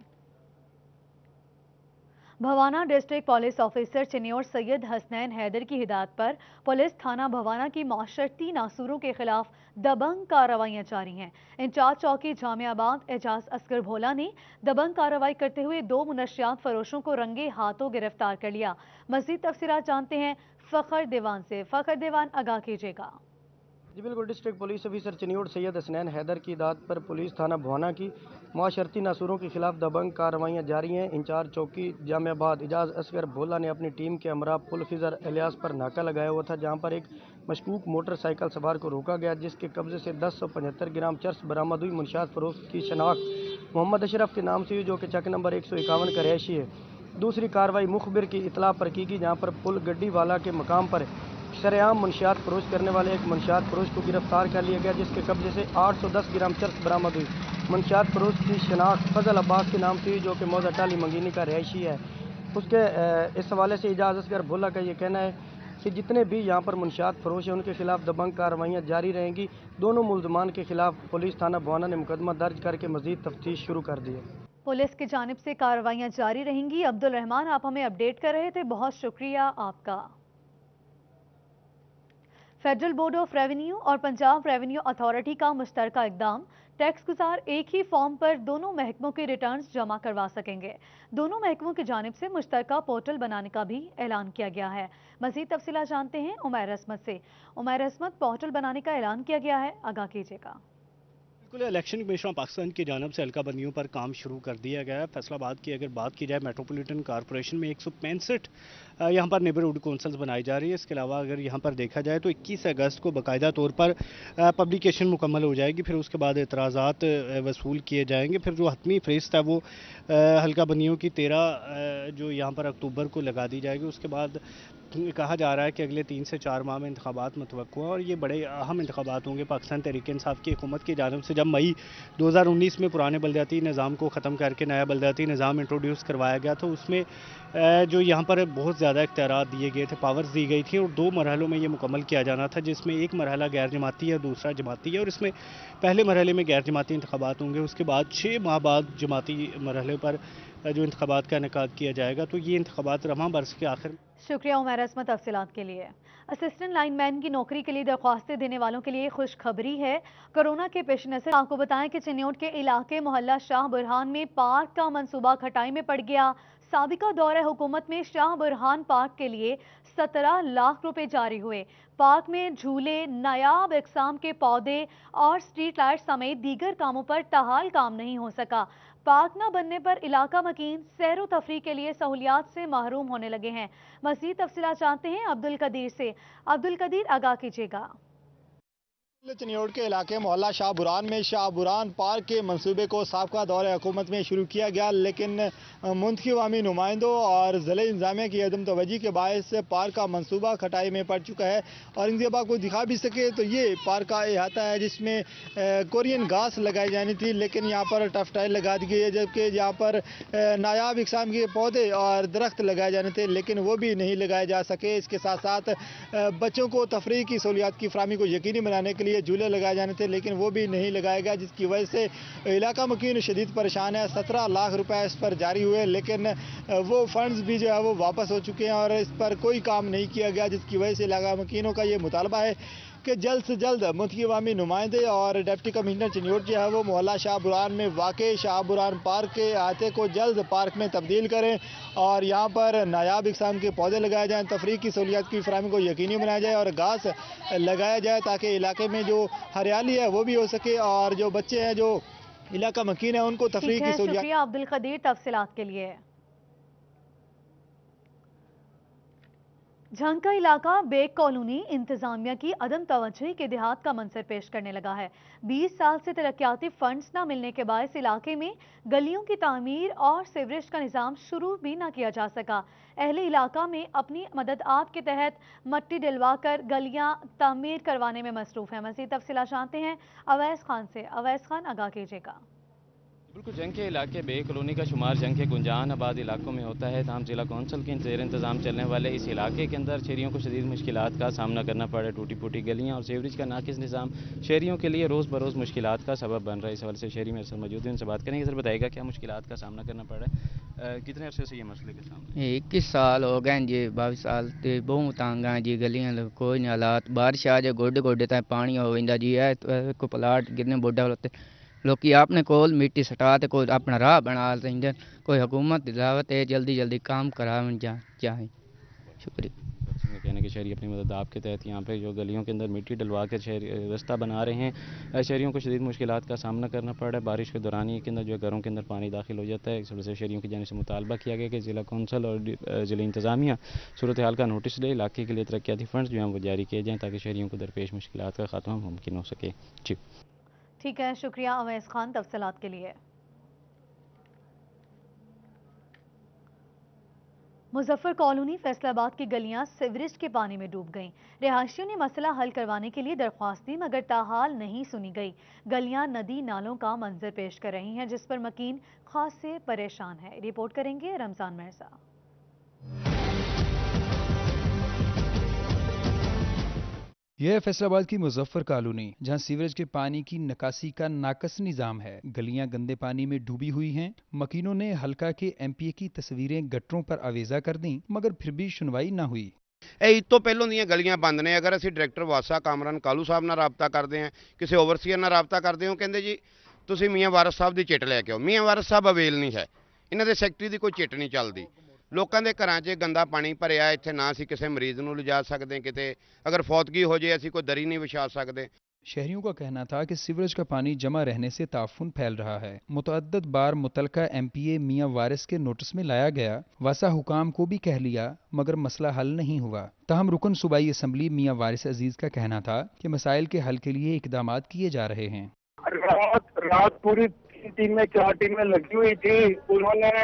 بھوانہ ڈسٹرکٹ پولیس آفیسر چنیور سید حسنین حیدر کی ہدایت پر پولیس تھانہ بھوانہ کی معاشرتی ناصوروں کے خلاف دبنگ کارروائیاں جاری ہیں۔ انچارج چوکی جامع آباد اعجاز اصغر بھولا نے دبنگ کارروائی کرتے ہوئے 2 منشیات فروشوں کو رنگے ہاتھوں گرفتار کر لیا۔ مزید تفصیلات جانتے ہیں فخر دیوان سے۔ فخر دیوان، آگاہ کیجیے گا۔ جی بالکل، ڈسٹرکٹ پولیس آفیسر چنیور سید حسنین حیدر کی ہدایت پر پولیس تھانہ بھوانہ کی معاشرتی ناصوروں کے خلاف دبنگ کارروائیاں جاری ہیں۔ انچارج چوکی جامع آباد اعجاز اصغر بھولا نے اپنی ٹیم کے ہمراہ پل خضر الیاس پر ناکہ لگایا ہوا تھا جہاں پر ایک مشکوک موٹر سائیکل سوار کو روکا گیا جس کے قبضے سے 1075 گرام چرس برآمد ہوئی۔ منشیات فروخت کی شناخت محمد اشرف کے نام سے ہوئی جو کہ چک نمبر 151 کا رہائشی ہے۔ دوسری کارروائی مخبر کی اطلاع پر کی گئی جہاں پر پل گڈی والا کے مقام پر شرعام منشیات فروش کرنے والے ایک منشیات فروش کو گرفتار کر لیا گیا جس کے قبضے سے 810 گرام چرس برآمد ہوئی۔ منشیات فروش کی شناخت فضل عباس کے نام سے ہوئی جو کہ موضع ٹالی منگینی کا رہائشی ہے۔ اس کے اس حوالے سے اعجاز اصغر بھولا کا یہ کہنا ہے کہ جتنے بھی یہاں پر منشیات فروش ہیں ان کے خلاف دبنگ کارروائیاں جاری رہیں گی۔ دونوں ملزمان کے خلاف پولیس تھانہ بھوانہ نے مقدمہ درج کر کے مزید تفتیش شروع کر دی ہے۔ پولیس کی جانب سے کارروائیاں جاری رہیں گی۔ عبدالرحمان، آپ ہمیں اپڈیٹ کر رہے تھے، بہت شکریہ آپ کا۔ فیڈرل بورڈ آف ریونیو اور پنجاب ریونیو اتھارٹی کا مشترکہ اقدام، ٹیکس گزار ایک ہی فارم پر دونوں محکموں کے ریٹرنز جمع کروا سکیں گے۔ دونوں محکموں کی جانب سے مشترکہ پورٹل بنانے کا بھی اعلان کیا گیا ہے۔ مزید تفصیلات جانتے ہیں عمیر عصمت سے۔ عمیر عصمت، پورٹل بنانے کا اعلان کیا گیا ہے، آگاہ کیجیے گا۔ بالکل، الیکشن کمیشن آف پاکستان کی جانب سے حلقہ بندیوں پر کام شروع کر دیا گیا ہے۔ فیصل آباد کی اگر بات کی جائے میٹروپولیٹن کارپوریشن میں 165 یہاں پر نیبرہڈ کونسلز بنائی جا رہی ہے۔ اس کے علاوہ اگر یہاں پر دیکھا جائے تو 21 اگست کو باقاعدہ طور پر پبلیکیشن مکمل ہو جائے گی، پھر اس کے بعد اعتراضات وصول کیے جائیں گے، پھر جو حتمی فہرست ہے وہ حلقہ بندیوں کی 13 جو یہاں پر اکتوبر کو لگا دی جائے گی۔ اس کے بعد کہا جا رہا ہے کہ اگلے 3 سے 4 ماہ میں انتخابات متوقع ہیں اور یہ بڑے اہم انتخابات ہوں گے۔ پاکستان تحریک انصاف کی حکومت کی جانب سے جب مئی 2019 میں پرانے بلدیاتی نظام کو ختم کر کے نیا بلدیاتی نظام انٹروڈیوس کروایا گیا تو اس میں جو یہاں پر بہت زیادہ اختیارات دیے گئے تھے، پاورز دی گئی تھی اور 2 مرحلوں میں یہ مکمل کیا جانا تھا جس میں ایک مرحلہ غیر جماعتی ہے اور دوسرا جماعتی ہے، اور اس میں پہلے مرحلے میں غیر جماعتی انتخابات ہوں گے، اس کے بعد 6 ماہ بعد جماعتی مرحلے پر جو انتخابات کا انعقاد کیا جائے گا۔ تو یہ انتخابات رواں برس کے آخر शुक्रिया उमैर असमत तफसीलात के लिए। असिस्टेंट लाइनमैन की नौकरी के लिए दरख्वास्तें देने वालों के लिए खुशखबरी है। कोरोना के पेश नज़र आपको बताएं कि चिन्योट के इलाके मोहल्ला शाह बुरहान में पार्क का मंसूबा खटाई में पड़ गया। साबिका दौरे हुकूमत में शाह बुरहान पार्क के लिए 17 लाख रुपए जारी हुए। पार्क में झूले, नायाब इकसाम के पौधे और स्ट्रीट लाइट समेत दीगर कामों पर ताहाल काम नहीं हो सका। पार्क न बनने पर इलाका मकीन सैर व तफरीह के लिए सहूलियात से महरूम होने लगे हैं। मज़ीद तफसीलात जानते हैं अब्दुल कदीर से। अब्दुल कदीर, आगाह कीजिएगा। चिन्योट के इलाके मोहल्ला शाह बुरहान में शाह बुरहान पार्क के मंसूबे को साबका दौरे हुकूमत में शुरू किया गया, लेकिन मुंतखब अवामी नुमाइंदों और ज़िले इंतज़ामिया की अदम तवज्जी के बायस पार्क का मंसूबा खटाई में पड़ चुका है। और इन जब आपको दिखा भी सके तो ये पार्क का अहाता है जिसमें कोरियन घास लगाई जानी थी, लेकिन यहाँ पर टफ टाइल लगा दी गई है, जबकि यहाँ पर नायाब इकसाम के पौधे और दरख्त लगाए जाने थे, लेकिन वो भी नहीं लगाए जा सके। इसके साथ साथ बच्चों को तफरीह की सहूलियात की फराहमी को यकीनी बनाने के लिए झूले लगाए जाने थे, लेकिन वो भी नहीं लगाए गए, जिसकी वजह से इलाका मकीन शदीद परेशान है। 17 लाख रुपए इस पर जारी हुए, लेकिन वो फंड्स भी जो है वो वापस हो चुके हैं और इस पर कोई काम नहीं किया गया, जिसकी वजह से इलाका मकीनों का ये मुतालबा है कि जल्द से जल्द मुंतखब अवामी नुमाइंदे और डिप्टी कमिश्नर चिन्योट जो है वो मोहल्ला शाह बुरहान में वाक़ शाह बुरहान पार्क के अहाते को जल्द पार्क में तब्दील करें और यहाँ पर नायाब इकसाम के पौधे लगाए जाएँ, तफरीह की सहूलियात की फराहमी को यकीनी बनाया जाए और घास लगाया जाए ताकि इलाके में जो हरियाली है वो भी हो सके और जो बच्चे हैं जो इलाका मकीन है उनको तफरीह की सहूलियात। शुक्रिया अब्दुल कदीर तफसीलात के लिए। झंग का इलाका बेग कॉलोनी इंतजामिया की अदम तवज्जुही के देहात का मंजर पेश करने लगा है। 20 साल से तरक्याती फंड्स न मिलने के बायस इलाके में गलियों की तामीर और सीवरेज का निज़ाम शुरू भी न किया जा सका। अहले इलाका में अपनी मदद आप के तहत मट्टी डलवा कर गलियां तामीर करवाने में मसरूफ है। मज़ीद तफसीलात जानते हैं अवैस खान से। अवैस खान, आगाह कीजिएगा। बिल्कुल, जंग के इलाके बे कॉलोनी का शुमार जंग के गुंजान आबाद इलाकों में होता है। तमाम जिला कौंसिल के ज़ेर इंतज़ाम चलने वाले इस इलाके के अंदर शहरियों को शदीद मुश्किलात का सामना करना पड़ा। टूटी फूटी गलियाँ और सीवरेज का नाकिस निज़ाम शहरियों के लिए रोज़ बरोज़ मुश्किलात का सबब बन रहा है। इस हवाले से शहरी मेरे साथ मौजूद हैं, उनसे बात करेंगे। सर बताएगा क्या मुश्किलात का सामना करना पड़ा है, कितने अरसे से ये मसले के सामने? 21 साल हो गए जी, 22 साल ते बहुत तंग हैं जी। गलियां कोई नहीं हालात, बारिश आ जाए गोडे गोडे तक पानी हो जाता जी। है को प्लाट गिरने बोडा होते लोग आपने कोल मिट्टी सटा ते कोई अपना राह बना लेंगे। कोई हुकूमत दावत है जल्दी जल्दी काम करा चाहे। शुक्रिया। कहने के शहरी अपनी मदद आपके तहत यहाँ पे जो गलियों के अंदर मिट्टी डलवा कर रास्ता बना रहे हैं। शहरियों को शदीद मुश्किलात का सामना करना पड़ रहा है। बारिश के दौरान ही के अंदर जो घरों के अंदर पानी दाखिल हो जाता है। इस वजह से शहरियों की जानिब से मुतालबा किया गया कि ज़िला कौंसल और ज़िला इंतज़ामिया सूरत हाल का नोटिस ले इलाके के लिए तरक्याती फंड्स जो हैं वो जारी किए जाएँ ताकि शहरियों को दरपेश मुश्किलात का खात्मा मुमकिन हो सके। जी ठीक है, शुक्रिया अवैस खान तफसीलात के लिए। मुजफ्फर कॉलोनी फैसलाबाद की गलियां सीवरेज के पानी में डूब गईं। रिहायशियों ने मसला हल करवाने के लिए दरख्वास्त दी मगर ताहाल नहीं सुनी गई। गलियां नदी नालों का मंजर पेश कर रही हैं जिस पर मकीन खास से परेशान है। रिपोर्ट करेंगे रमजान मिर्जा। यह फैसलाबाद की मुजफ्फर कॉलोनी जहां सीवरेज के पानी की निकासी का नाकस निजाम है। गलियां गंदे पानी में डूबी हुई हैं। मकीनों ने हल्का के एमपीए की तस्वीरें गटरों पर आवेजा कर दी मगर फिर भी सुनवाई ना हुई। ਇਹ ਤੋਂ ਪਹਿਲਾਂ ਦੀਆਂ ਗਲੀਆਂ ਬੰਦ ਨੇ। ਅਗਰ ਅਸੀਂ ਡਾਇਰੈਕਟਰ ਵਾਸਾ ਕਾਮਰਾਨ ਕਾਲੂ ਸਾਹਿਬ ਨਾਲ ਰਾਬਤਾ ਕਰਦੇ ਹਾਂ, ਕਿਸੇ ਓਵਰਸੀਅਰ ਨਾਲ ਰਾਬਤਾ ਕਰਦੇ ਹਾਂ, ਕਹਿੰਦੇ ਜੀ ਤੁਸੀਂ ਮੀਆਂ ਵਾਰਿਸ ਸਾਹਿਬ ਦੀ ਚਿੱਟ ਲੈ ਕੇ ਆਓ। ਮੀਆਂ ਵਾਰਿਸ ਸਾਹਿਬ ਅਵੇਲ ਨਹੀਂ ਹੈ, ਇਹਨਾਂ ਦੇ ਸੈਕਟਰੀ ਦੀ ਕੋਈ ਚਿੱਟ ਨਹੀਂ ਚੱਲਦੀ। ਲੋਕਾਂ ਦੇ ਘਰਾਂ 'ਚ ਗੰਦਾ ਪਾਣੀ ਭਰਿਆ, ਇੱਥੇ ਨਾ ਅਸੀਂ ਕਿਸੇ ਮਰੀਜ਼ ਨੂੰ ਲਿਜਾ ਸਕਦੇ, ਕਿਤੇ ਅਗਰ ਫੌਤਗੀ ਹੋ ਜਾਏ ਅਸੀਂ ਕੋਈ ਦਰੀ नहीं बिछा सकते। शहरियों का कहना था कि सीवरेज का पानी जमा रहने से ताफुन फैल रहा है। मुतअद्दिद बार मुतलका एमपीए मियां वारिस के नोटिस में लाया गया, वासा हुकाम को भी कह लिया मगर मसला हल नहीं हुआ। तहम रुकन सूबाई असम्बली मियां वारिस अजीज का कहना था कि मसाइल के हल के लिए इकदाम किए जा रहे हैं। रात पूरी 3 टीमें 4 टीमें लगी हुई थी। उन्होंने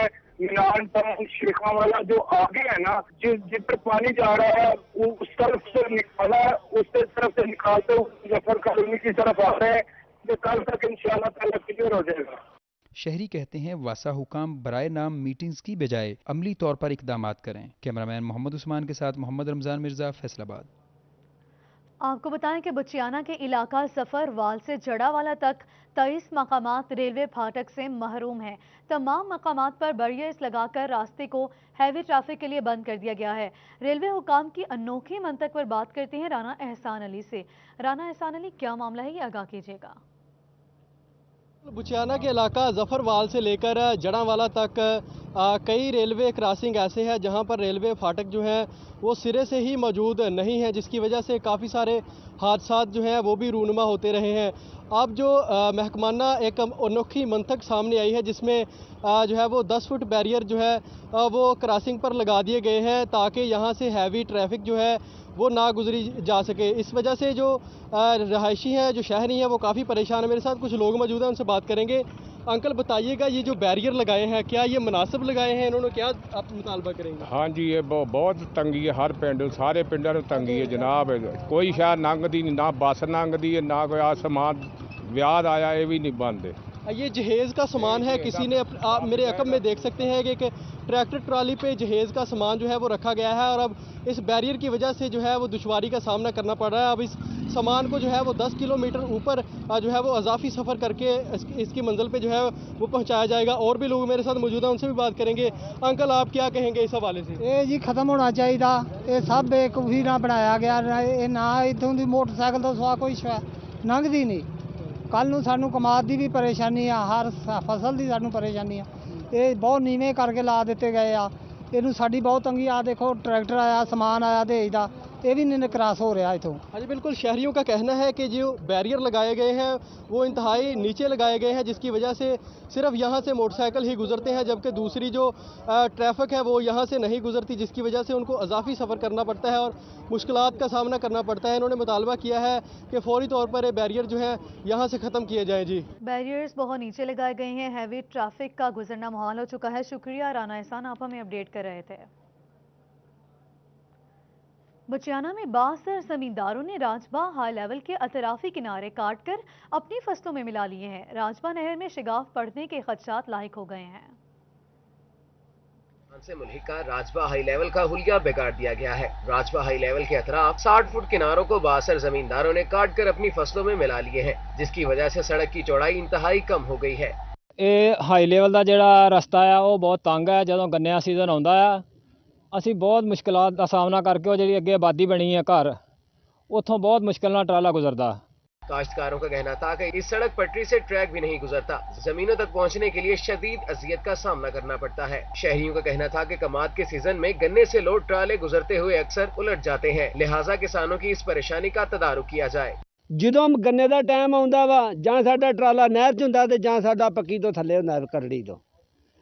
मिलान टाउन शेखा वाला जो आगे है ना, जिस पर पानी जा रहा है वो उस तरफ से निकाला, उस तरफ से निकालते मुजफ्फर कॉलोनी की तरफ आ रहे हैं। जो कल तक इंशाल्लाह ताला क्लियर हो जाएगा। शहरी कहते हैं वासा हुकाम बराए नाम मीटिंग्स की बजाय अमली तौर पर इकदाम करें। कैमरामैन मोहम्मद उस्मान के साथ मोहम्मद रमजान मिर्जा, फैसलाबाद। आपको बताएं कि बचियाना के इलाका जफरवाल से जड़ावाला तक 23 मकामात रेलवे फाटक से महरूम हैं। तमाम मकामात पर बैरियर्स लगाकर रास्ते को हैवी ट्रैफिक के लिए बंद कर दिया गया है। रेलवे हुकाम की अनोखी मंतक पर बात करते हैं राना एहसान अली से। राना एहसान अली, क्या मामला है, ये आगाह कीजिएगा। बचियाना के इलाका जफरवाल से लेकर जड़ावाला तक कई रेलवे क्रॉसिंग ऐसे हैं जहां पर रेलवे फाटक जो है वो सिरे से ही मौजूद नहीं है, जिसकी वजह से काफ़ी सारे हादसा जो हैं वो भी रूनुमा होते रहे हैं। अब जो महकमाना एक अनोखी मंतक सामने आई है जिसमें जो है वो 10 फुट बैरियर जो है वो क्रॉसिंग पर लगा दिए गए हैं ताकि यहाँ से हैवी ट्रैफिक जो है वो ना गुजरी जा सके। इस वजह से जो रहायशी हैं, जो शहरी हैं, वो काफ़ी परेशान है। मेरे साथ कुछ लोग मौजूद हैं, उनसे बात करेंगे। अंकल बताइएगा, ये जो बैरियर लगाए हैं क्या ये मुनासिब लगाए हैं, इन्होंने क्या आप मुतालबा करेंगे? हाँ जी, ये बहुत तंगी है, हर पिंड सारे पिंडों में तंगी है जनाब। कोई शहर लंघदी नहीं, ना बस लंघदी है, ना कोई आसमान व्याद आया, ये भी नहीं बंद है। ये जहेज़ का सामान है, किसी ने आप मेरे अकब में देख सकते हैं कि एक ट्रैक्टर ट्राली पे जहेज़ का सामान जो है वो रखा गया है और अब इस बैरियर की वजह से जो है वो दुश्वारी का सामना करना पड़ रहा है। अब इस सामान को जो है वो 10 किलोमीटर ऊपर जो है वो अजाफी सफ़र करके इसकी मंजिल पे जो है वो पहुंचाया जाएगा। और भी लोग मेरे साथ मौजूद हैं, उनसे भी बात करेंगे। अंकल, आप क्या कहेंगे इस हवाले से? ये जी खत्म होना चाहिए, ये सब एक भी ना बनाया गया, ना इतों की मोटरसाइकिल तो सवा कोई लंघदी नहीं। कल नूं सानू कमाद की भी परेशानी आ, हर फसल की सानू परेशानी आ। ये बहुत नीवें करके ला दिते गए आ, इनू साडी बहुत तंगी आ। देखो ट्रैक्टर आया, समान आया दहेज का, ये भी नहीं क्रॉस हो रहा इथों। हाँ जी बिल्कुल, शहरियों का कहना है कि जो बैरियर लगाए गए हैं वो इंतहाई नीचे लगाए गए हैं, जिसकी वजह से सिर्फ यहाँ से मोटरसाइकिल ही गुजरते हैं, जबकि दूसरी जो ट्रैफिक है वो यहाँ से नहीं गुजरती, जिसकी वजह से उनको अजाफी सफ़र करना पड़ता है और मुश्किलात का सामना करना पड़ता है। इन्होंने मुतालबा किया है कि फौरी तौर पर ये बैरियर जो है यहाँ से ख़त्म किए जाएँ। जी, बैरियर्स बहुत नीचे लगाए गए हैं, हैवी ट्रैफिक का गुजरना मुहाल हो चुका है। शुक्रिया राना एहसान, आप हमें अपडेट कर रहे थे। बचियाना में बासर जमींदारों ने राजबा हाई लेवल के अतराफी किनारे काट कर अपनी फसलों में मिला लिए हैं। राजबा नहर में शिगाफ पड़ने के खदशात लाहिक हो गए हैं। से मुल्हिका राजबा हाई लेवल का हुलिया बिगाड़ दिया गया है। राजबा हाई लेवल के अतराफ 60 फुट किनारों को बासर जमींदारों ने काट कर अपनी फसलों में मिला लिए हैं, जिसकी वजह से सड़क की चौड़ाई इंतहाई कम हो गई है। हाई लेवल का ਜਿਹੜਾ ਰਸਤਾ ਆ ਉਹ ਬਹੁਤ ਤੰਗ ਹੈ। ਜਦੋਂ ਗੰਨਿਆਂ ਸੀਜ਼ਨ ਆਉਂਦਾ ਆ ਅਸੀਂ ਬਹੁਤ ਮੁਸ਼ਕਲਾਂ ਦਾ ਸਾਹਮਣਾ ਕਰਕੇ ਉਹ ਜਿਹੜੀ ਅੱਗੇ ਆਬਾਦੀ ਬਣੀ ਹੈ ਘਰ, ਉੱਥੋਂ ਬਹੁਤ ਮੁਸ਼ਕਲ ਨਾਲ ਟਰਾਲਾ ਗੁਜ਼ਰਦਾ। काश्तकारों का कहना था कि इस सड़क पटरी से ट्रैक भी नहीं गुजरता, जमीनों तक पहुंचने के लिए शदीद अजियत का सामना करना पड़ता है। शहरियों का कहना था कि कमाद के सीजन में गन्ने से लोड ट्राले गुजरते हुए अक्सर उलट जाते हैं, लिहाजा किसानों की इस परेशानी का तदारुक किया जाए। ਜਦੋਂ ਗੰਨੇ ਦਾ ਟਾਈਮ ਆਉਂਦਾ ਵਾ ਜਾਂ ਸਾਡਾ ਟਰਾਲਾ ਨਹਿਰ 'ਚ ਹੁੰਦਾ ਤੇ ਜਾਂ ਸਾਡਾ ਪੱਕੀ ਤੋਂ ਥੱਲੇ ਹੁੰਦਾ ਕਰੜੀ ਤੋਂ,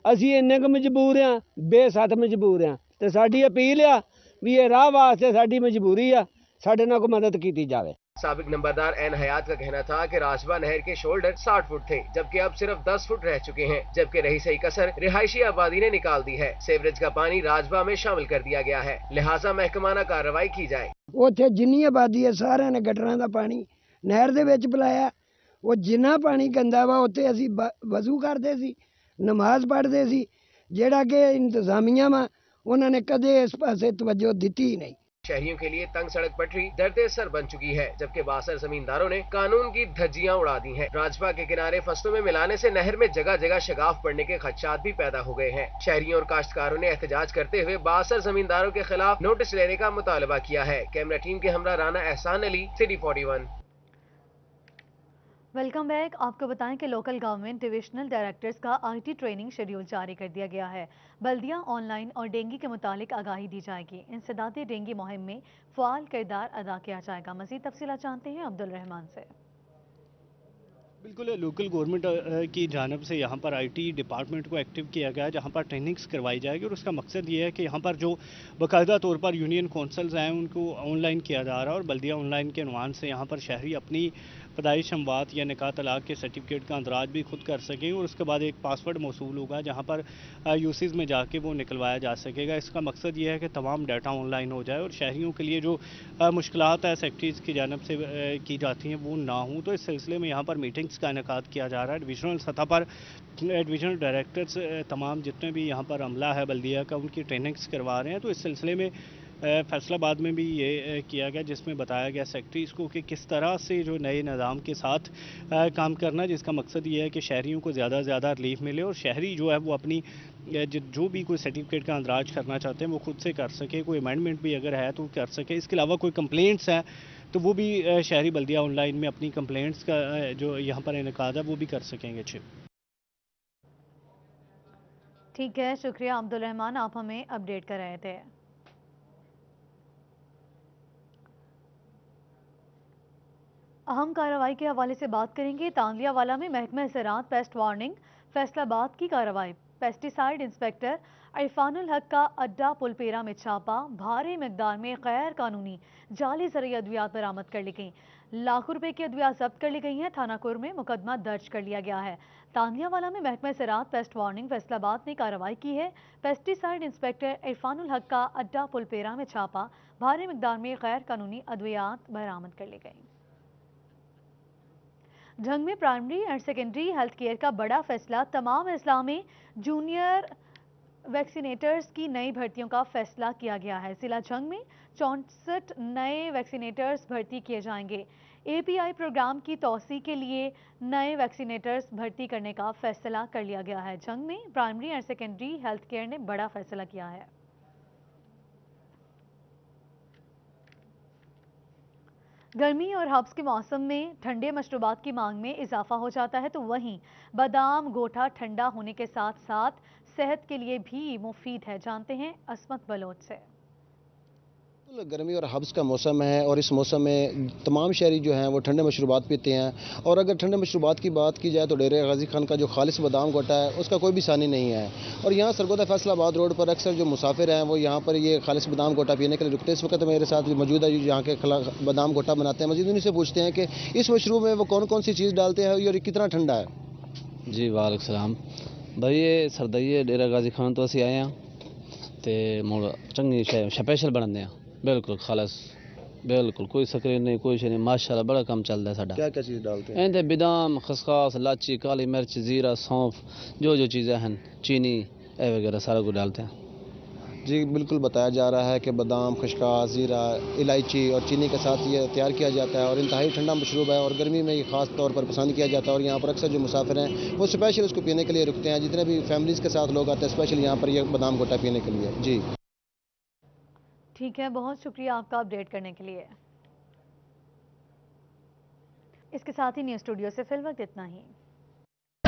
ਅਸੀਂ ਇੰਨੇ ਕੁ ਮਜਬੂਰ ਆ, ਬੇਸੱਤ ਮਜਬੂਰ ਆ ਤੇ ਸਾਡੀ ਅਪੀਲ ਆ ਵੀ ਇਹ ਰਾਹ ਵਾਸਤੇ ਸਾਡੀ ਮਜਬੂਰੀ ਆ, ਸਾਡੇ ਨਾਲ ਕੋਈ ਮਦਦ ਕੀਤੀ ਜਾਵੇ। साबिक नंबरदार एन हयात का कहना था कि राजबा नहर के शोल्डर 60 फुट थे, जबकि अब सिर्फ 10 फुट रह चुके हैं, जबकि रही सही कसर रिहायशी आबादी ने निकाल दी है। सीवरेज का पानी राजबा में शामिल कर दिया गया है, लिहाजा महकमाना कार्रवाई की जाए। ਉੱਥੇ ਜਿੰਨੀ ਆਬਾਦੀ ਹੈ ਸਾਰਿਆਂ ਨੇ ਗਟਰਾਂ ਦਾ ਪਾਣੀ ਨਹਿਰ ਦੇ ਵਿੱਚ ਪਿਲਾਇਆ। ਉਹ ਜਿੰਨਾ ਪਾਣੀ ਗੰਦਾ ਵਾ ਉੱਥੇ ਅਸੀਂ ਵਜ਼ੂ ਕਰਦੇ ਸੀ, ਨਮਾਜ਼ ਪੜ੍ਹਦੇ ਸੀ, ਜਿਹੜਾ ਕਿ ਇੰਤਜ਼ਾਮੀਆਂ ਵਾ ਉਹਨਾਂ ਨੇ ਕਦੇ ਇਸ ਪਾਸੇ ਤਵੱਜੋ ਦਿੱਤੀ ਹੀ ਨਹੀਂ। शहरियों के लिए तंग सड़क पटरी दर्द सर बन चुकी है, जबकि बासर जमींदारों ने कानून की धज्जियां उड़ा दी हैं। राजबा के किनारे फसलों में मिलाने से नहर में जगह जगह शिगाफ पड़ने के खदशात भी पैदा हो गए हैं। शहरियों और काश्तकारों ने एहतजाज करते हुए बासर जमींदारों के खिलाफ नोटिस लेने का मुतालबा किया है। कैमरा टीम के हमरा राना एहसान अली, सिटी 41। Welcome back. आपको बताएं कि लोकल गवर्नमेंट डिविजनल डायरेक्टर्स का आईटी ट्रेनिंग शेड्यूल जारी कर दिया गया है। बल्दिया ऑनलाइन और डेंगू के मुतालिक आगाही दी जाएगी। इंसदादी डेंगू मुहिम में फ़ाल किरदार अदा किया जाएगा। मज़ीद तफसीलात जानते हैं अब्दुल रहमान से। बिल्कुल, लोकल गवर्नमेंट की जानब से यहाँ पर आईटी डिपार्टमेंट को एक्टिव किया गया है, जहाँ पर ट्रेनिंग्स करवाई जाएगी और उसका मकसद ये है कि यहाँ पर जो बाकायदा तौर पर यूनियन कौंसल्स हैं उनको ऑनलाइन किया जा रहा है और बल्दिया ऑनलाइन के अनवान से यहाँ पर शहरी अपनी पैदाइश अमवात या निकाह तलाक के सर्टिफिकेट का अंदराज भी खुद कर सकें और उसके बाद एक पासवर्ड मौसूल होगा जहाँ पर यूसीज में जाके वो निकलवाया जा सकेगा। इसका मकसद ये है कि तमाम डाटा ऑनलाइन हो जाए और शहरियों के लिए जो मुश्किलात है सेक्रेटरीज़ की जानब से की जाती हैं वो ना हों। तो इस सिलसिले में यहाँ पर मीटिंग्स का इनेकाद किया जा रहा है। डिविजनल सतह पर डिविजनल डायरेक्टर्स तमाम जितने भी यहाँ पर अमला है बल्दिया का उनकी ट्रेनिंग्स करवा रहे हैं। तो इस सिलसिले में फैसलाबाद में भी ये किया गया, जिसमें बताया गया सेक्रेटरीज़ को कि किस तरह से जो नए निज़ाम के साथ काम करना, जिसका मकसद ये है कि शहरियों को ज़्यादा से ज़्यादा रिलीफ मिले और शहरी जो है वो अपनी जो भी कोई सर्टिफिकेट का अंदराज करना चाहते हैं वो खुद से कर सके, कोई अमेंडमेंट भी अगर है तो कर सके। इसके अलावा कोई कंप्लेंट्स हैं तो वो भी शहरी बल्दिया ऑनलाइन में अपनी कंप्लेंट्स का जो यहाँ पर इनकाद है वो भी कर सकेंगे। ठीक है, शुक्रिया अब्दुल रहमान, आप हमें अपडेट कर रहे थे। अहम कार्रवाई के हवाले से बात करेंगे। तांगियावाला में महकमा ज़राअत पेस्ट वार्निंग, फैसलाबाद की कार्रवाई। पेस्टिसाइड इंस्पेक्टर इरफानुल हक का अड्डा पुलपेरा में छापा, भारी मिकदार में गैर कानूनी जाली ज़रूरी अद्वियात बरामद कर ली गई। लाखों रुपए की अद्वियात जब्त कर ली गई हैं। थाना कुर में मुकदमा दर्ज कर लिया गया है। तांगियावाला में महकमा ज़राअत पेस्ट वार्निंग फैसलाबाद ने कार्रवाई की है। पेस्टिसाइड इंस्पेक्टर इरफानुल हक का अड्डा पुलपेरा में छापा, भारी मिकदार में गैर कानूनी अद्वियात बरामद कर ली गई। झंग में primary and secondary health care का बड़ा फैसला, तमाम अजला में जूनियर वैक्सीनेटर्स की नई भर्तियों का फैसला किया गया है। जिला झंग में 64 नए वैक्सीनेटर्स भर्ती किए जाएंगे। एपीआई प्रोग्राम की तौसी के लिए नए वैक्सीनेटर्स भर्ती करने का फैसला कर लिया गया है। झंग में primary and secondary health care ने बड़ा फैसला किया है। गर्मी और हब्स के मौसम में ठंडे मशरूबात की मांग में इजाफा हो जाता है, तो वहीं बादाम गोठा ठंडा होने के साथ साथ सेहत के लिए भी मुफीद है। जानते हैं असमत बलोच से। गर्मी और हब्स का मौसम है और इस मौसम में तमाम शहरी जो हैं वो ठंडे मशरूबात पीते हैं। और अगर ठंडे मशरूबात की बात की जाए तो डेरे गाजी खान का जो खालिस बादाम गोटा है उसका कोई भी सानी नहीं है। और यहाँ सरगोदा फैसलाबाद रोड पर अक्सर जो मुसाफिर हैं वो यहाँ पर ये खालिस बादाम गोटा पीने के लिए रुकते हैं। इस वक्त मेरे साथ मौजूद है यहाँ के बादाम गोटा बनाते हैं। मजीद उन्हीं से पूछते हैं कि इस मशरूब में वो कौन कौन सी चीज़ डालते हैं और कितना ठंडा है। जी वालेकुम सलाम भाई, ये सरदई डेरा गाजी खान तो असी आए हैं तो चंगी स्पैशल बनाते हैं, बिल्कुल खालस, बिल्कुल कोई सक्रिय नहीं, कोई नहीं, माशाल्लाह बड़ा काम चलता है साडा। क्या क्या चीज़ डालते हैं? इनते बादाम, खसखस, लाची, काली मिर्च, जीरा, सौंफ, जो चीज़ें हैं, चीनी वगैरह सारा कुछ डालते हैं। जी बिल्कुल, बताया जा रहा है कि बादाम, खसखस, जीरा, इलायची और चीनी के साथ ये तैयार किया जाता है और इंतहाई ठंडा मशरूब है और गर्मी में ये ख़ास तौर पर पसंद किया जाता है। और यहाँ पर अक्सर जो मुसाफिर हैं वो स्पेशल इसको पीने के लिए रुकते हैं। जितने भी फैमिलीज़ के साथ लोग आते हैं स्पेशल यहाँ पर ये बादाम गोटा पीने के लिए। जी ठीक है, बहुत शुक्रिया आपका अपडेट करने के लिए। इसके साथ ही न्यूज़ स्टूडियो से फिल वक्त इतना ही।